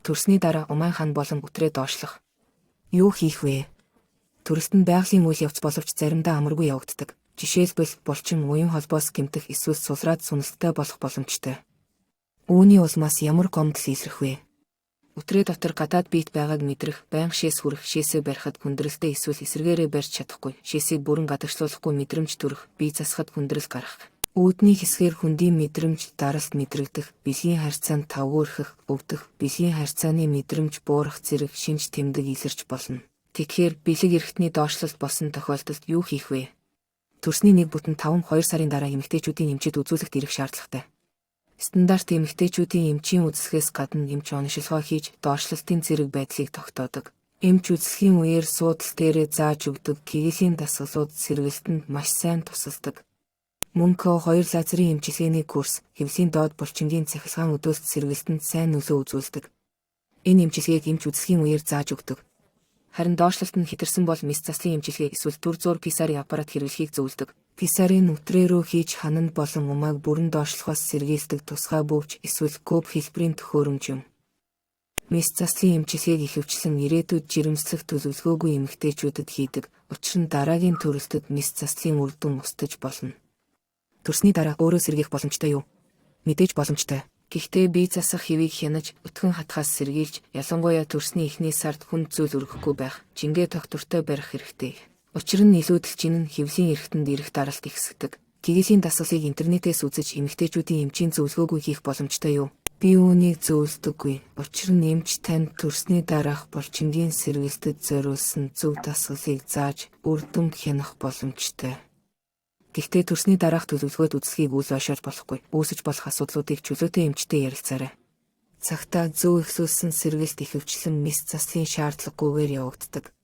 Төрсний дараа Умайн хаан болон Үтрээ доошлох. Юу хийх вэ? Төрөлд нь байгалийн үйл явц боловч заримдаа амаргүй явагддаг. Жишээлбэл булчин уян холбоос гэмтэх эсвэл сулраад сүнэлттэй болох боломжтой. Үүний улмаас ямар гомдол илэрх вэ? Үтрээ дотор гадаад биет байгааг мэдрэх, байнга шээс хүрэх, шээсээ барихад хүндрэлтэй эсвэл эсрэгээрээ барьж чадахгүй, шээсийг бүрэн гадагшлуулахгүй мэдрэмж төрөх, бие засахад хүндрэл гарах. Үүдний хэсгээр хүндийн мэдрэмж даралт мэдрэгдэх, бэлгийн харьцаанд тавгуурхах, өвдөх, бэлгийн харьцааны мэдрэмж буурах зэрэг шинж тэмдэг илэрч болно. Тэгэхээр бэлэг эрхтний доошлолт болсон тохиолдолд юу хийх вэ? Төрсний нэг бүтэн 5-2 сарын дараа эмэгтэйчүүдийн эмчид үзүүлэлт ирэх шаардлагатай. Стандарт эмэгтэйчүүдийн эмчийн үзэсгэлээс гадна эмч оношилгоо хийж доошлолтын зэрэг байдлыг тогтоодог. Эмч үзэсгийн үеэр суудал дээрээ зааж өгдөг гэгилийн дасгалууд сэргэлтэнд маш сайн тусалдаг. Мөн К2 лазерын эмчилгээний курс, хэвлийн доод булчингийн цахилгаан өдөөлт сэргэлтэнд сайн нөлөө үзүүлдэг. Энэ эмчилгээг эмч үзэсгийн үеэр зааж өгдөг. Харин доошлолт нь хэтэрсэн бол мэс заслын эмчилгээ эсвэл түр зуур писари аппарат хэрэглэхийг зөвлөдөг. Писарын Үтрээ рүү хийж хананд болон умааг бүрэн доошлохоос сэргийлдэг тусгай бөвч эсвэл коп хэлбэрийн төхөөрөмж юм. Мэс заслын эмчилгээг ихэвчлэн ирээдүйд жирэмслэх төлөвлөгөөгүй эмэгтэйчүүдэд хийдэг. Учир нь дараагийн төрөлтөд мэс заслын үр дүн устгаж болно. Төрсний дараа өөрөө сэргийлэх боломжтой юу? Мэдээж боломжтой. Гэхдээ бие засах хэвийг хянаж, өтгөн хатхаас сэргийлж, ялангуяа төрсний эхний сард хүнд зүйл өргөхгүй байх, жингээ тогтвортой барих хэрэгтэй. Учир нь илүүдэлчин нь хэвлийн эрхтэнд ирэх даралт ихсгдэг. Гэгилийн дасгалыг интернетээс үзэж эмэгтэйчүүдийн эмчийн зөвлөгөөгүй хийх боломжтой юу? Би үүнийг зөвлөдөггүй. Учир нь эмч танд төрсний дараах булчингийн сэргэлтэд зориулсан зөв дасгалыг зааж, үр дүн хянах боломжтой. Гэхдээ төрсний дараах төлөвлөгөөд үзэсгийг үл ойшоож болохгүй. Үүсэж болох асуудлуудыг чөлөөтэй эмчтэй ярилцаарай. Цагтаа зөв эхлүүлсэн сэргэлт ихэвчлэн мэс заслын шаардлагагүйгээр явагддаг.